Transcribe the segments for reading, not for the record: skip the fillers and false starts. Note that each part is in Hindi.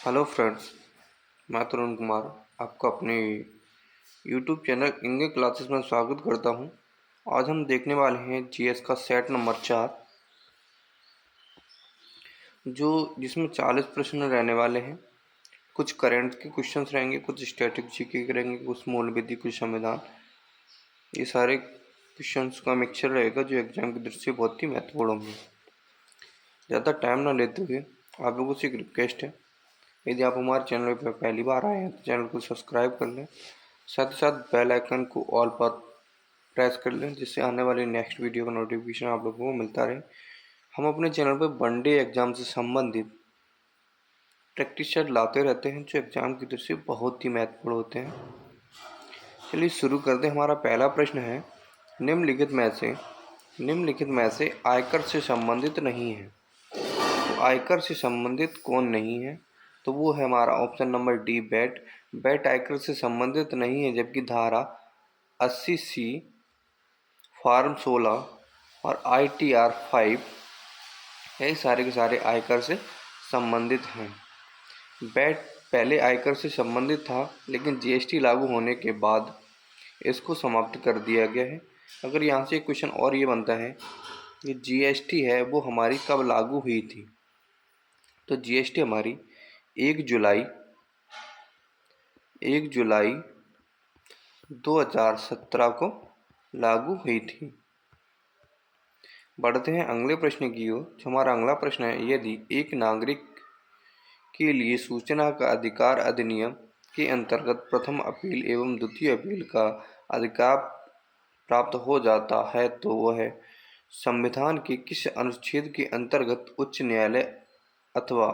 हेलो फ्रेंड्स, मैं तरुण कुमार आपका अपने यूट्यूब चैनल इंग्लिश क्लासेस में स्वागत करता हूं। आज हम देखने वाले हैं जीएस का सेट नंबर 4, जिसमें 40 प्रश्न रहने वाले हैं। कुछ करंट के क्वेश्चंस रहेंगे, कुछ स्टैटिक के रहेंगे, कुछ मूलविधि, कुछ संविधान। ये सारे क्वेश्चंस का मिक्सचर रहेगा जो एग्जाम की दृष्टि से बहुत ही महत्वपूर्ण होंगे। ज़्यादा टाइम ना लेते हुए आप लोगों से एक रिक्वेस्ट है, यदि आप हमारे चैनल पर पहली बार आए हैं तो चैनल को सब्सक्राइब कर लें, साथ ही साथ बेल आइकन को ऑल पर प्रेस कर लें, जिससे आने वाली नेक्स्ट वीडियो का नोटिफिकेशन आप लोगों को मिलता रहे। हम अपने चैनल पर वनडे एग्जाम से संबंधित प्रैक्टिस सेट लाते रहते हैं जो एग्जाम की दृष्टि से बहुत ही महत्वपूर्ण होते हैं। चलिए शुरू करते हैं। हमारा पहला प्रश्न है, निम्नलिखित में से आयकर से संबंधित नहीं है। तो आयकर से संबंधित कौन नहीं है? तो वो है हमारा ऑप्शन नंबर डी, बैट आयकर से संबंधित नहीं है, जबकि धारा 80C, फॉर्म 16 और ITR 5 ये सारे के सारे आयकर से संबंधित हैं। बैट पहले आयकर से संबंधित था, लेकिन जीएसटी लागू होने के बाद इसको समाप्त कर दिया गया है। अगर यहाँ से क्वेश्चन और ये बनता है कि जीएसटी है वो हमारी कब लागू हुई थी, तो जीएसटी हमारी 1 जुलाई 2017 को लागू हुई थी। बढ़ते हैं अगले प्रश्न की ओर। जो हमारा अगला प्रश्न है, यदि एक नागरिक के लिए सूचना का अधिकार अधिनियम के अंतर्गत प्रथम अपील एवं द्वितीय अपील का अधिकार प्राप्त हो जाता है तो वह संविधान के किस अनुच्छेद के अंतर्गत उच्च न्यायालय अथवा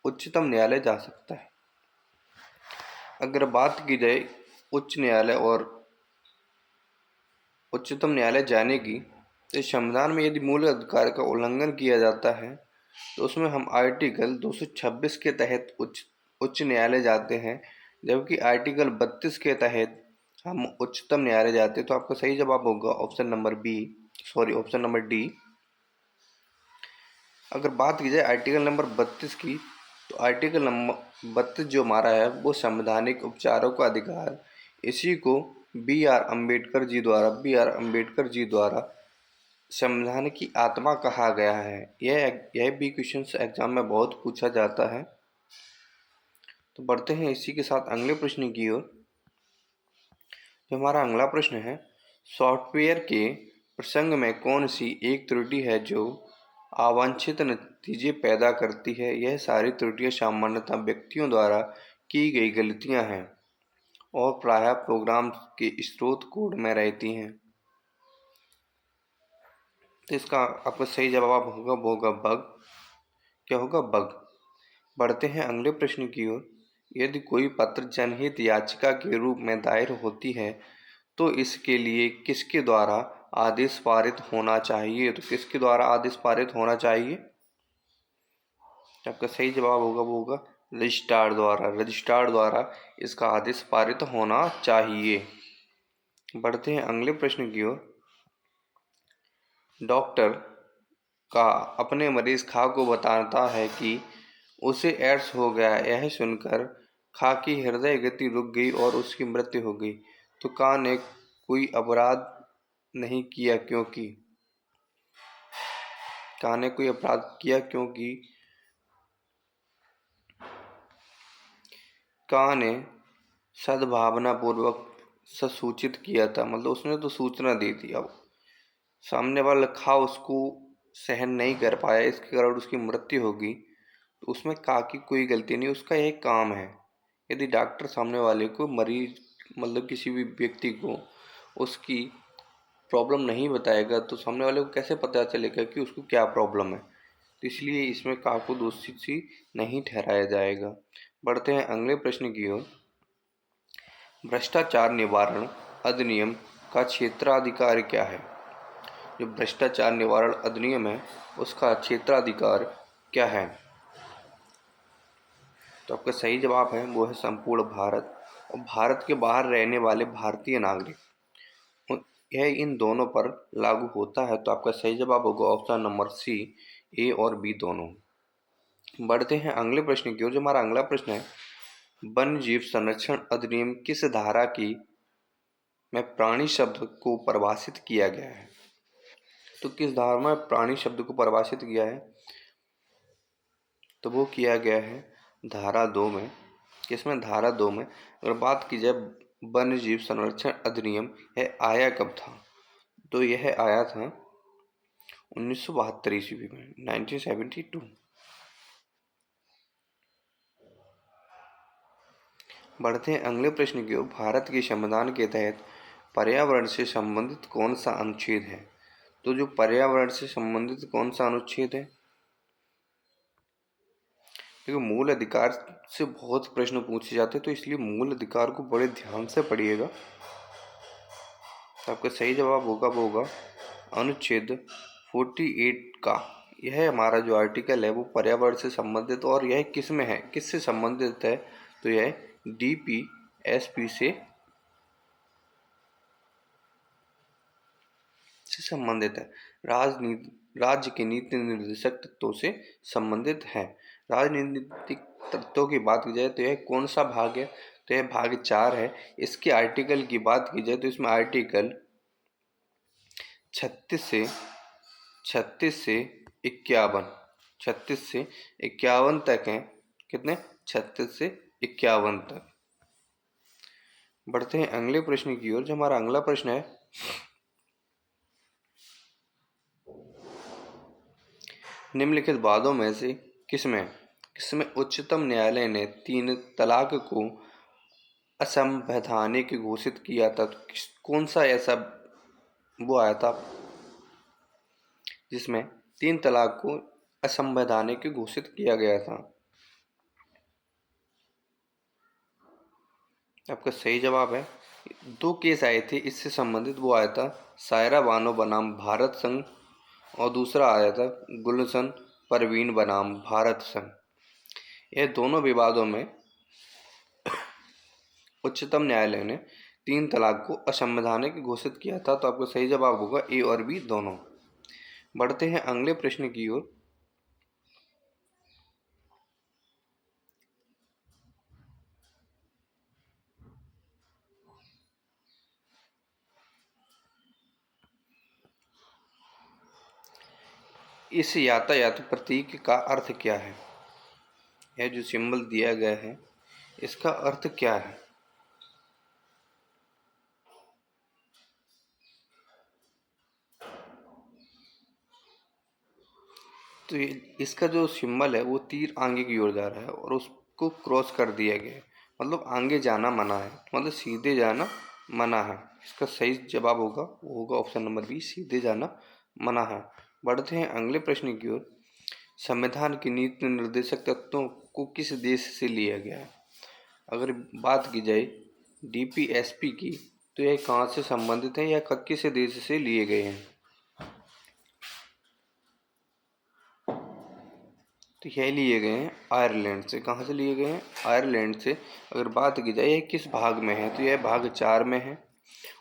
उच्चतम न्यायालय जा सकता है? अगर बात की जाए उच्च न्यायालय और उच्चतम न्यायालय जाने की, तो इस संविधान में यदि मूल अधिकार का उल्लंघन किया जाता है तो उसमें हम आर्टिकल 226 के तहत उच्च न्यायालय जाते हैं, जबकि आर्टिकल 32 के तहत हम उच्चतम न्यायालय जाते हैं। तो आपका सही जवाब होगा ऑप्शन नंबर डी। अगर बात की जाए आर्टिकल नंबर 32 की, तो आर्टिकल नंबर 32 जो हमारा है वो संवैधानिक उपचारों का अधिकार, इसी को बी आर अम्बेडकर जी द्वारा संविधान की आत्मा कहा गया है। यह भी क्वेश्चन एग्जाम में बहुत पूछा जाता है। तो बढ़ते हैं इसी के साथ अगले प्रश्न की ओर। जो हमारा अगला प्रश्न है, सॉफ्टवेयर के प्रसंग में कौन सी एक त्रुटि है जो अवांछित नतीजे पैदा करती है? यह सारी त्रुटियां सामान्यतः व्यक्तियों द्वारा की गई गलतियां हैं और प्रायः प्रोग्राम के स्रोत कोड में रहती हैं। तो इसका आपका सही जवाब होगा बग। क्या होगा? बग। बढ़ते हैं अगले प्रश्न की ओर। यदि कोई पत्र जनहित याचिका के रूप में दायर होती है तो इसके लिए किसके द्वारा आदेश पारित होना चाहिए? तो किसके द्वारा आदेश पारित होना चाहिए? आपका सही जवाब होगा रजिस्ट्रार द्वारा इसका आदेश पारित होना चाहिए। बढ़ते हैं अगले प्रश्न की ओर। डॉक्टर का अपने मरीज खा को बताता है कि उसे एड्स हो गया। यह सुनकर खा की हृदय गति रुक गई और उसकी मृत्यु हो गई। तो का ने कोई अपराध नहीं किया क्योंकि का ने सद्भावना पूर्वक सूचित किया था। मतलब उसने तो सूचना दी थी। अब सामने वाला खा उसको सहन नहीं कर पाया, इसके कारण उसकी मृत्यु होगी। तो उसमें का की कोई गलती नहीं, उसका यह काम है। यदि डॉक्टर सामने वाले को मरीज मतलब किसी भी व्यक्ति को उसकी प्रॉब्लम नहीं बताएगा तो सामने वाले को कैसे पता चलेगा कि उसको क्या प्रॉब्लम है? तो इसलिए इसमें का को दोषी नहीं ठहराया जाएगा। बढ़ते हैं अगले प्रश्न की ओर। भ्रष्टाचार निवारण अधिनियम का क्षेत्राधिकार क्या है? जो भ्रष्टाचार निवारण अधिनियम है उसका क्षेत्राधिकार क्या है? तो आपका सही जवाब है वो है संपूर्ण भारत और भारत के बाहर रहने वाले भारतीय नागरिक, यह इन दोनों पर लागू होता है। तो आपका सही जवाब होगा ऑप्शन नंबर सी, ए और बी दोनों। बढ़ते हैं अगले प्रश्न की ओर। जो हमारा अगला प्रश्न है, वन्य जीव संरक्षण अधिनियम किस धारा की में प्राणी शब्द को परिभाषित किया गया है? तो किस धारा में प्राणी शब्द को परिभाषित किया है? तो वो किया गया है धारा 2 में। किसमें? धारा 2 में। अगर बात की जाए वन्य जीव संरक्षण अधिनियम, यह आया कब था? तो यह आया था 1972 ईस्वी में, 1972। बढ़ते हैं अगले प्रश्न की ओर। भारत के संविधान के तहत पर्यावरण से संबंधित कौन सा अनुच्छेद है? तो जो पर्यावरण से संबंधित कौन सा अनुच्छेद है? देखो, मूल अधिकार से बहुत प्रश्न पूछे जाते हैं, तो इसलिए मूल अधिकार को बड़े ध्यान से पढ़िएगा। तो आपका सही जवाब होगा वो होगा अनुच्छेद 48 का। यह हमारा जो आर्टिकल है वो पर्यावरण से संबंधित, और यह किस में है, किससे संबंधित है? तो यह DPSP से संबंधित है। राज्य के नीति निर्देशक तत्वों से संबंधित है। राजनीतिक तत्वों की बात की जाए तो यह कौन सा भाग है? तो यह भाग 4 है। इसके आर्टिकल की बात की जाए तो इसमें आर्टिकल 36 से 51 तक हैं। कितने? 36 से 51 तक। बढ़ते हैं अगले प्रश्न की ओर। जो हमारा अगला प्रश्न है, निम्नलिखित वादों में से किसमें उच्चतम न्यायालय ने 3 तलाक को असंवैधानिक घोषित किया था? तो कौन सा ऐसा वो आया था जिसमें 3 तलाक को असंवैधानिक घोषित किया गया था? आपका सही जवाब है, 2 केस आए थे इससे संबंधित। वो आया था सायरा बानो बनाम भारत संघ, और दूसरा आया था गुलशन परवीन बनाम भारत संघ। यह दोनों विवादों में उच्चतम न्यायालय ने 3 तलाक को असंवैधानिक घोषित किया था। तो आपका सही जवाब होगा ए और बी दोनों। बढ़ते हैं अगले प्रश्न की ओर। इस यातायात प्रतीक का अर्थ क्या है? यह जो सिंबल दिया गया है, इसका अर्थ क्या है? तो इसका जो सिंबल है वो तीर आगे की ओर जा रहा है और उसको क्रॉस कर दिया गया है। मतलब आगे जाना मना है, मतलब सीधे जाना मना है। इसका सही जवाब होगा वो होगा ऑप्शन नंबर बी, सीधे जाना मना है। बढ़ते हैं अगले प्रश्न की ओर। संविधान की नीति निर्देशक तत्वों को किस देश से लिया गया है? अगर बात की जाए DPSP की, तो यह कहाँ से संबंधित है या किस देश से लिए गए हैं? तो यह लिए गए हैं आयरलैंड से। कहाँ से लिए गए हैं? आयरलैंड से। अगर बात की जाए यह किस भाग में है, तो यह भाग 4 में है।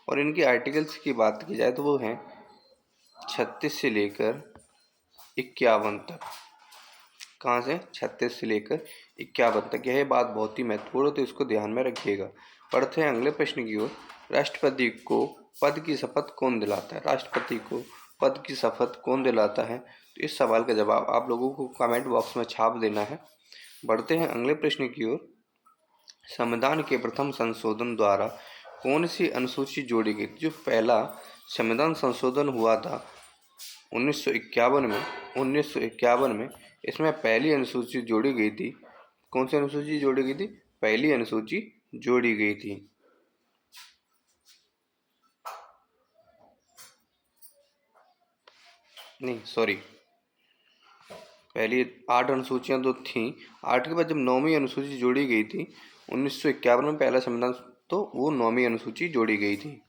और इनकी आर्टिकल्स की बात की जाए तो वो हैं 36 से लेकर 51 तक। कहाँ से? 36 से लेकर 51 तक। यह बात बहुत ही महत्वपूर्ण है, तो इसको ध्यान में रखिएगा। पढ़ते हैं अगले प्रश्न की ओर। राष्ट्रपति को पद की शपथ कौन दिलाता है? राष्ट्रपति को पद की शपथ कौन दिलाता है? तो इस सवाल का जवाब आप लोगों को कमेंट बॉक्स में छाप देना है। बढ़ते हैं अगले प्रश्न की ओर। संविधान के प्रथम संशोधन द्वारा कौन सी अनुसूची जोड़ी गई? जो पहला संविधान संशोधन हुआ था 1951 में, इसमें पहली अनुसूची जोड़ी गई थी। कौन सी अनुसूची जोड़ी गई थी? पहली अनुसूची जोड़ी गई थी। नहीं, सॉरी, पहली 8 अनुसूचियां तो थीं। 8 के बाद जब 9वीं अनुसूची जोड़ी गई थी 1951 में, पहला संविधान, तो वो 9वीं अनुसूची जोड़ी गई थी।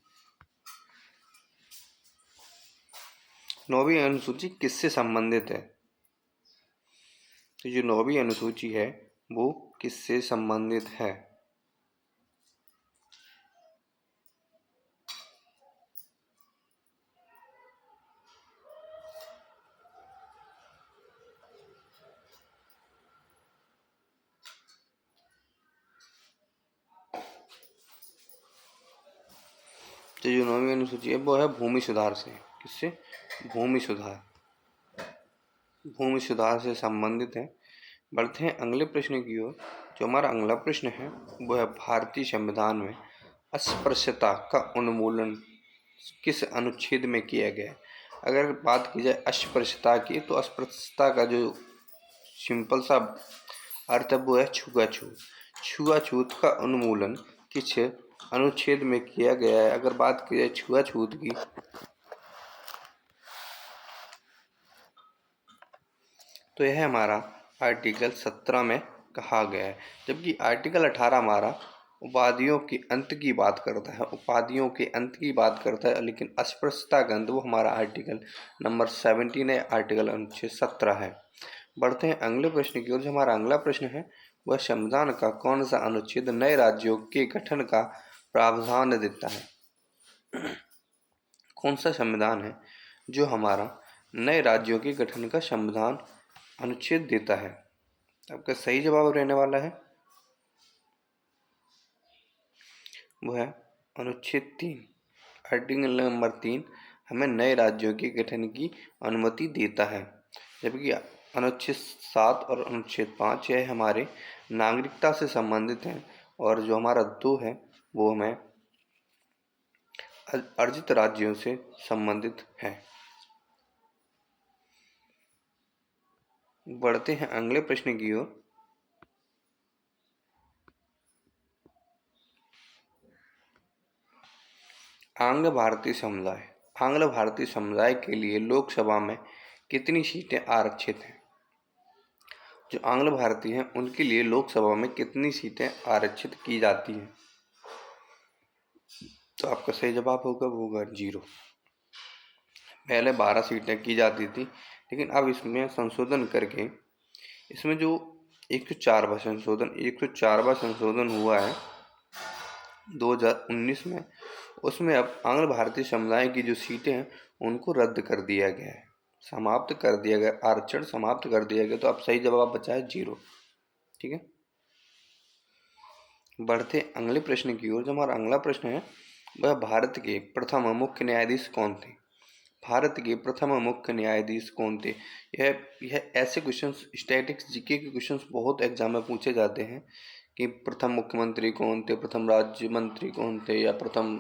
9वीं अनुसूची किससे संबंधित है? तो जो 9वीं अनुसूची है वो किससे संबंधित है? तो जो 9वीं अनुसूची है वो है भूमि सुधार से। किससे? भूमि सुधार, भूमि सुधार से संबंधित है। बढ़ते हैं अगले प्रश्न की ओर। जो हमारा अगला प्रश्न है वो है भारतीय संविधान में अस्पृश्यता का उन्मूलन किस अनुच्छेद में किया गया है? अगर बात की जाए अस्पृश्यता की, तो अस्पृश्यता का जो सिंपल सा अर्थ है वो है छुआछूत। छुआछूत का उन्मूलन किस अनुच्छेद में किया गया है? अगर बात की जाए छुआछूत की, तो यह हमारा आर्टिकल 17 में कहा गया है। जबकि आर्टिकल 18 हमारा उपाधियों के अंत की बात करता है, उपाधियों के अंत की बात करता है, लेकिन अस्पृश्यता का अंत वो हमारा आर्टिकल नंबर 17 है, आर्टिकल अनुच्छेद 17 है। बढ़ते हैं अगले प्रश्न की ओर। जो हमारा अगला प्रश्न है वह संविधान का कौन सा अनुच्छेद नए राज्यों के गठन का प्रावधान देता है? कौन सा संविधान है जो हमारा नए राज्यों के गठन का संविधान अनुच्छेद देता है? आपका सही जवाब रहने वाला है वो है अनुच्छेद 3। आर्टिकल नंबर 3 हमें नए राज्यों के गठन की अनुमति देता है। जबकि अनुच्छेद 7 और अनुच्छेद 5 यह हमारे नागरिकता से संबंधित हैं, और जो हमारा 2 है वो हमें अर्जित राज्यों से संबंधित है। बढ़ते हैं अगले प्रश्न की ओर। आंग्ल भारतीय समुदाय, आंग्ल भारतीय समुदाय के लिए लोकसभा में कितनी सीटें आरक्षित हैं? जो आंग्ल भारतीय हैं उनके लिए लोकसभा में कितनी सीटें आरक्षित की जाती हैं? तो आपका सही जवाब होगा वो होगा 0। पहले 12 सीटें की जाती थी, लेकिन अब इसमें संशोधन करके इसमें जो 104वां संशोधन हुआ है 2019 में, उसमें अब आंग्ल भारतीय समुदाय की जो सीटें हैं उनको रद्द कर दिया गया है, समाप्त कर दिया गया, आरक्षण समाप्त कर दिया गया। तो अब सही जवाब बचा है 0। ठीक है। बढ़ते अगले प्रश्न की ओर। जो हमारा अगला प्रश्न है वह भारत के प्रथम मुख्य न्यायाधीश कौन थे? भारत के प्रथम मुख्य न्यायाधीश कौन थे? यह ऐसे क्वेश्चंस, स्टैटिक्स जीके के क्वेश्चंस बहुत एग्जाम में पूछे जाते हैं कि प्रथम मुख्यमंत्री कौन थे, प्रथम राज्य मंत्री कौन थे, या प्रथम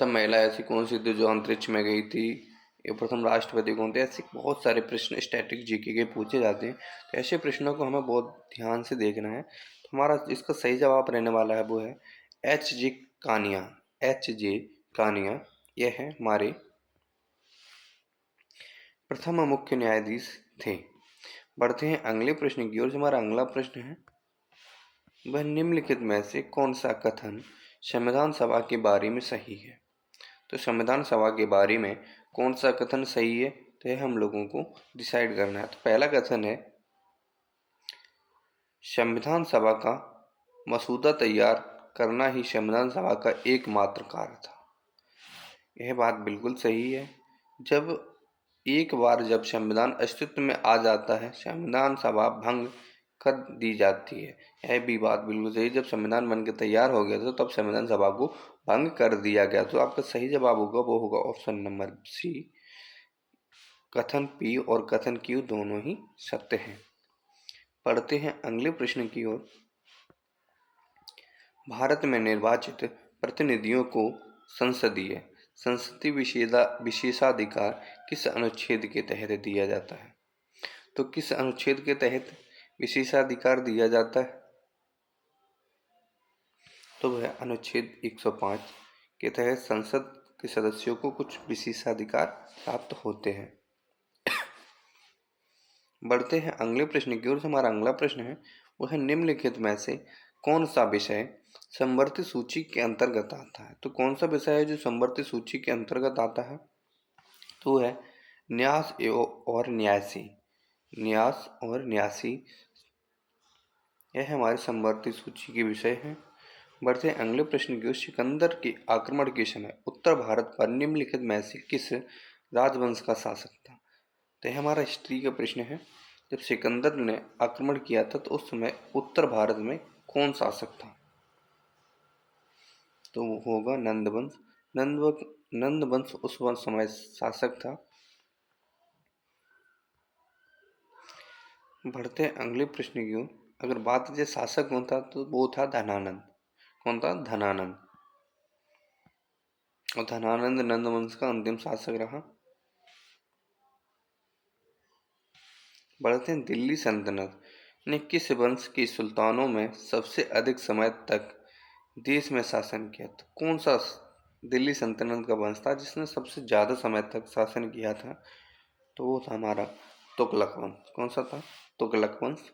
महिला ऐसी कौन सी थी जो अंतरिक्ष में गई थी, या प्रथम राष्ट्रपति कौन थे। ऐसे बहुत सारे प्रश्न स्टैटिक जीके के पूछे जाते हैं। तो ऐसे प्रश्नों को हमें बहुत ध्यान से देखना है। तो हमारा इसका सही जवाब रहने वाला है वो है एच.जे. कानिया। एच.जे. कानिया यह है हमारे प्रथम मुख्य न्यायाधीश थे। बढ़ते हैं अगले प्रश्न की ओर। जो हमारा अगला प्रश्न है वह निम्नलिखित में से कौन सा कथन संविधान सभा के बारे में सही है? तो संविधान सभा के बारे में कौन सा कथन सही है, तो यह हम लोगों को डिसाइड करना है। तो पहला कथन है संविधान सभा का मसूदा तैयार करना ही संविधान सभा का एकमात्र कार्य था। यह बात बिल्कुल सही है। एक बार जब संविधान अस्तित्व में आ जाता है, संविधान सभा भंग कर दी जाती है। यह भी बात बिल्कुल सही। जब संविधान बन के तैयार हो गया था तब संविधान सभा को भंग कर दिया गया। तो आपका सही जवाब होगा वो होगा ऑप्शन नंबर सी। कथन पी और कथन क्यू दोनों ही सत्य हैं। पढ़ते हैं अगले प्रश्न की ओर। भारत में निर्वाचित प्रतिनिधियों को संसदीय विशेषाधिकार किस अनुच्छेद के तहत दिया जाता है? तो किस अनुच्छेद के तहत विशेषाधिकार दिया जाता है? तो वह अनुच्छेद 105 के तहत संसद के सदस्यों को कुछ विशेषाधिकार प्राप्त होते हैं। बढ़ते हैं अगले प्रश्न की ओर। हमारा अगला प्रश्न है वह निम्नलिखित में से कौन सा विषय संवर्ती सूची के अंतर्गत आता है? तो कौन सा विषय है जो संवर्ती सूची के अंतर्गत आता है? तो है न्यास और न्यासी। न्यास और न्यासी यह हमारे संवर्ती सूची के विषय हैं। बढ़ते हैं अगले प्रश्न की ओर। सिकंदर के आक्रमण के समय उत्तर भारत पर निम्नलिखित में से किस राजवंश का शासक था? तो यह हमारा हिस्ट्री का प्रश्न है। जब सिकंदर ने आक्रमण किया था तो उस समय उत्तर भारत में कौन शासक था? तो वो होगा नंदवंश। नंदवंश उस वंश समय शासक था। बढ़ते हैं अगले प्रश्न की ओर। अगर बात की जाए शासक कौन था, तो वो था धनानंद। कौन था? धनानंद। और धनानंद नंदवंश का अंतिम शासक रहा। बढ़ते हैं दिल्ली सल्तनत ने किस वंश के सुल्तानों में सबसे अधिक समय तक देश में शासन किया? तो कौन सा दिल्ली सल्तनत का वंश था जिसने सबसे ज्यादा समय तक शासन किया था? तो वो था हमारा तुगलक वंश। कौन सा था? तुगलक वंश।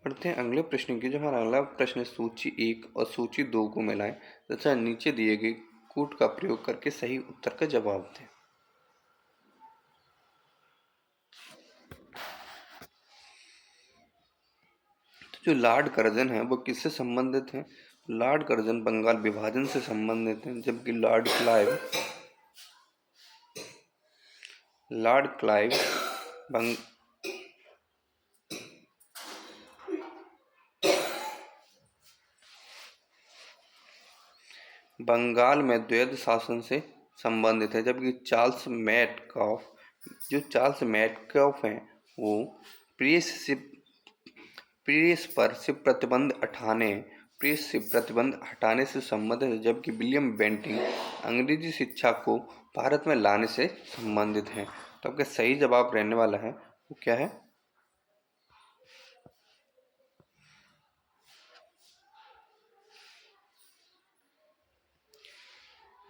बढ़ते हैं अगले प्रश्न की। जो हमारा अगला प्रश्न है, सूची 1 और सूची 2 को मिलाएं तथा नीचे दिए गए कूट का प्रयोग करके सही उत्तर का जवाब दें। तो जो लॉर्ड कर्जन है वो किससे संबंधित है? लॉर्ड कर्जन बंगाल विभाजन से संबंधित है, जबकि लॉर्ड क्लाइव बंग, बंगाल में द्वैध शासन से संबंधित है, जबकि चार्ल्स मैटकॉफ हैं वो प्रेस पर से प्रतिबंध हटाने से संबंधित है, जबकि विलियम बेंटिंक अंग्रेजी शिक्षा को भारत में लाने से संबंधित है। तो आपका सही जवाब रहने वाला है वो क्या है?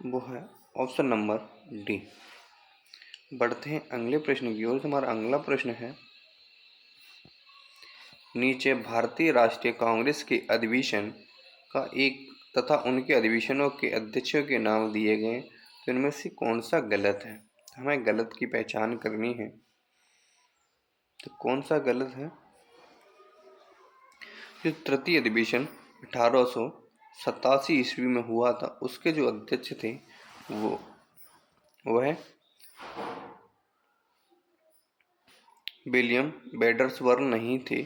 वो है ऑप्शन नंबर डी। बढ़ते हैं अगले प्रश्न की ओर। हमारा अगला प्रश्न है, नीचे भारतीय राष्ट्रीय कांग्रेस के अधिवेशन का एक तथा उनके अधिवेशनों के अध्यक्षों के नाम दिए गए, तो इनमें से कौन सा गलत है? हमें गलत की पहचान करनी है। तो कौन सा गलत है? जो तृतीय अधिवेशन 1887 ईस्वी में हुआ था, उसके जो अध्यक्ष थे वो वह विलियम बेडर्सवर्थ नहीं थे,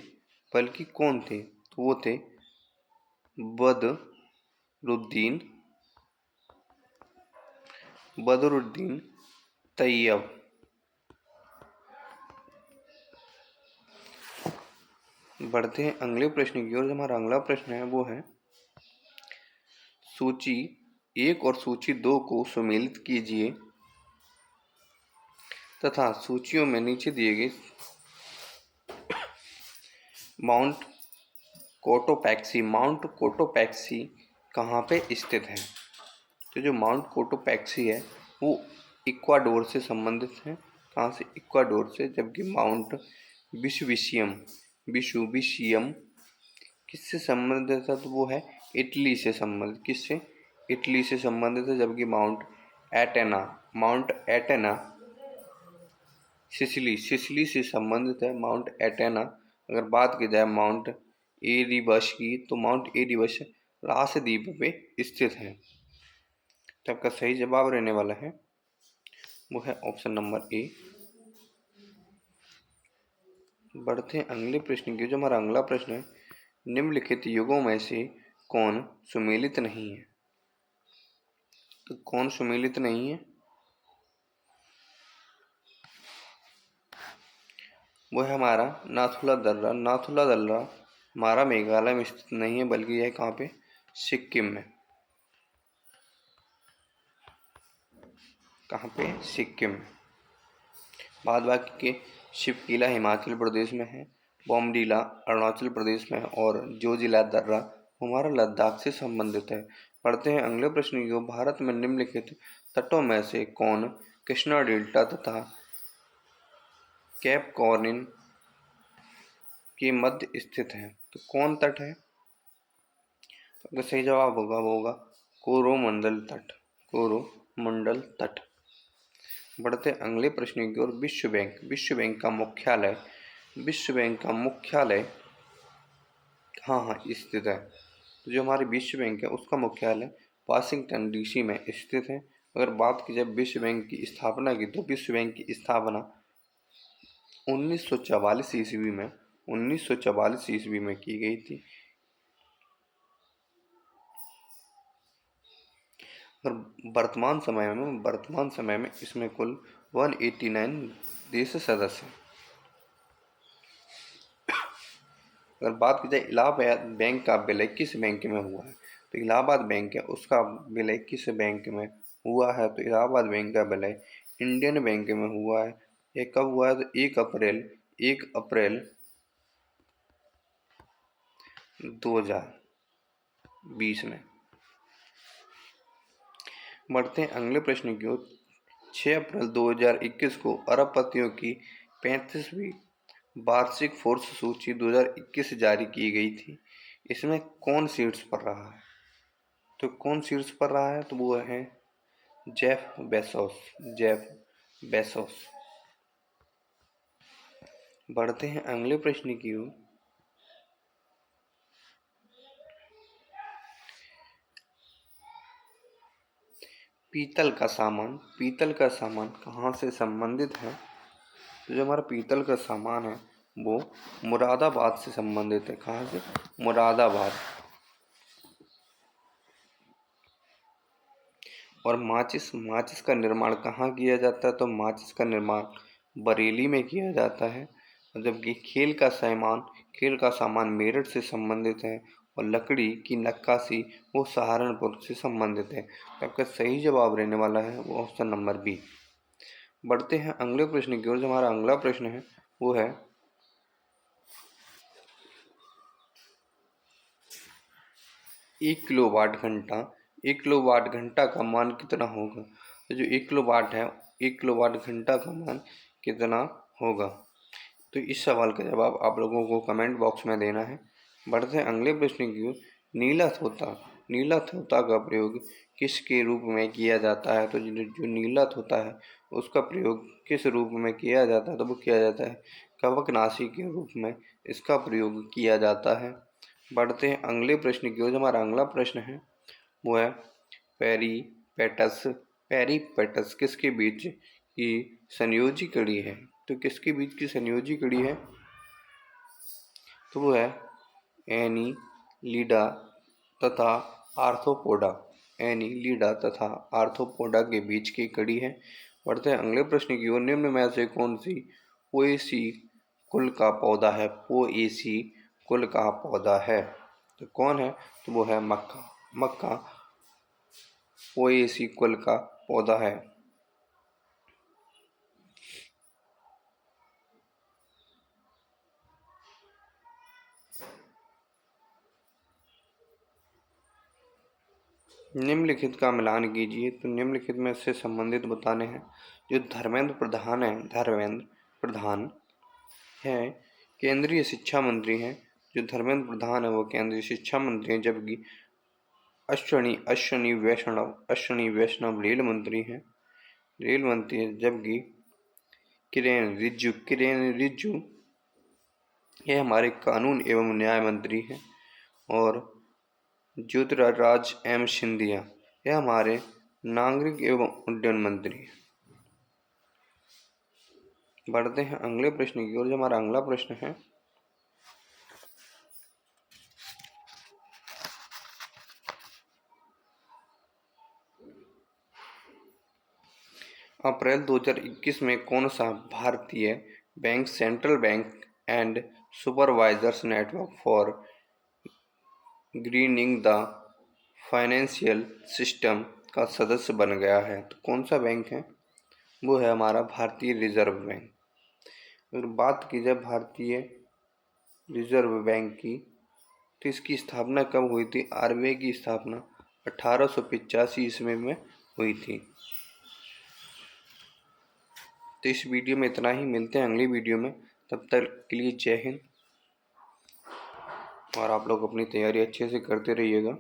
बल्कि कौन थे? तो वो थे बदरुद्दीन तैयब। बढ़ते हैं अगले प्रश्न की ओर। हमारा अगला प्रश्न है वो है, सूची 1 और सूची 2 को सम्मिलित कीजिए तथा सूचियों में नीचे दिए गए माउंट कोटोपैक्सी कहाँ पे स्थित है? तो जो माउंट कोटोपैक्सी है वो इक्वाडोर से संबंधित है। कहाँ से? इक्वाडोर से। जबकि माउंट विशुविशियम किससे संबंधित है? तो वो है इटली से संबंधित। किससे? इटली से संबंधित है। जबकि माउंट एटेना सिसिली से संबंधित है। Mount Etna. अगर बात की जाए माउंट एरिबस की, तो माउंट एरिबस लाक्षद्वीप पे स्थित है। तो आपका सही जवाब रहने वाला है वो है ऑप्शन नंबर ए। बढ़ते हैं अगले प्रश्न की। जो हमारा अगला प्रश्न है, निम्नलिखित युगों में से कौन सुमेलित नहीं है? तो कौन सुमेलित नहीं है? वो है हमारा नाथुला दर्रा। हमारा मेघालय में स्थित नहीं है, बल्कि यह कहाँ पे? सिक्किम में। कहाँ पे? सिक्किम में। बाद बाकी के शिवकीला हिमाचल प्रदेश में है, बोमडीला अरुणाचल प्रदेश में है और जोजिला दर्रा हमारा लद्दाख से संबंधित है। पढ़ते हैं अगले प्रश्न की। भारत में निम्नलिखित तटों में से कौन कृष्णा डेल्टा तथा कैप कॉर्निन के मध्य स्थित है? तो कौन तट है? तो सही जवाब होगा वो होगा कोरोमंडल तट। बढ़ते अगले प्रश्न की ओर। विश्व बैंक का मुख्यालय कहाँ स्थित है? तो जो हमारी विश्व बैंक है उसका मुख्यालय वाशिंगटन डीसी में स्थित है। अगर बात की जाए विश्व बैंक की स्थापना की, तो विश्व बैंक की स्थापना 1944 ईस्वी में 1944 ईस्वी में की गई थी। और वर्तमान समय में इसमें कुल 189 देश सदस्य हैं। अगर बात की जाए इलाहाबाद बैंक का विलय किस बैंक में हुआ है, तो इलाहाबाद बैंक है उसका विलय किस बैंक में हुआ है, तो इलाहाबाद बैंक का विलय इंडियन बैंक में हुआ है। ये कब हुआ है, तो 1 अप्रैल 2020 में। बढ़ते हैं अगले प्रश्न की ओर। 6 अप्रैल 2021 को अरबपतियों की 35वीं वार्षिक फोर्स सूची 2021 जारी की गई थी। इसमें कौन शीर्ष पर रहा है, तो कौन शीर्ष पर रहा है, तो वो है जेफ बेसोस। बढ़ते हैं अगले प्रश्न की ओर। पीतल का सामान कहाँ से संबंधित है, तो जो हमारा पीतल का सामान है वो मुरादाबाद से संबंधित है। कहाँ से, मुरादाबाद। और माचिस का निर्माण कहाँ किया जाता है, तो माचिस का निर्माण बरेली में किया जाता है। जबकि खेल का सामान मेरठ से संबंधित है और लकड़ी की नक्काशी वो सहारनपुर से संबंधित है। तो आपका सही जवाब रहने वाला है वो ऑप्शन नंबर बी। बढ़ते हैं अगले प्रश्न की ओर। जो हमारा अगला प्रश्न है वो है 1 किलोवाट घंटा का मान कितना होगा। तो जो 1 किलोवाट घंटा का मान कितना होगा, तो इस सवाल का जवाब आप लोगों को कमेंट बॉक्स में देना है। बढ़ते हैं अगले प्रश्न की ओर। नीला तोता का प्रयोग किसके रूप में किया जाता है, तो जो नीला तोता है उसका प्रयोग किस रूप में किया जाता है, तो वो किया जाता है कवकनाशी के रूप में इसका प्रयोग किया जाता है। बढ़ते हैं अगले प्रश्न की ओर। जो हमारा अगला प्रश्न है वो है पेरीपेटस किसके बीच की संयोजी कड़ी है, तो किसके बीच की संयोजी कड़ी है, तो वो है एनीलिडा तथा आर्थ्रोपोडा के बीच की कड़ी है। बढ़ते हैं अगले प्रश्न की ओर। निम्न में से कौन सी पोएसी कुल का पौधा है, तो कौन है, तो वो है मक्का पोएसी कुल का पौधा है। निम्नलिखित का मिलान कीजिए, तो निम्नलिखित में से संबंधित बताने हैं। जो धर्मेंद्र प्रधान है केंद्रीय शिक्षा मंत्री हैं। जो धर्मेंद्र प्रधान है वो केंद्रीय शिक्षा मंत्री हैं। जबकि अश्विनी वैष्णव रेल मंत्री हैं। जबकि किरेन रिज्जू ये हमारे कानून एवं न्याय मंत्री हैं। और ज्योतिराज एम सिंधिया यह हमारे नागरिक एवं उड्डयन मंत्री हैं। बढ़ते हैं अगले प्रश्न की ओर। जो हमारा अगला प्रश्न है अप्रैल 2021 में कौन सा भारतीय bank central bank and supervisors network for grinning the financial system का सदस्य बन गया है, तो कौन सा बैंक है, वो है हमारा भारतीय रिजर्व बैंक। अगर बात की जाए भारतीय रिजर्व बैंक की, तो इसकी स्थापना कब हुई थी, आरबीआई की स्थापना 1885 ईस्वी में हुई थी। तो इस वीडियो में इतना ही, मिलते हैं अगली वीडियो में। तब तक के लिए जय हिंद। और आप लोग अपनी तैयारी अच्छे से करते रहिएगा।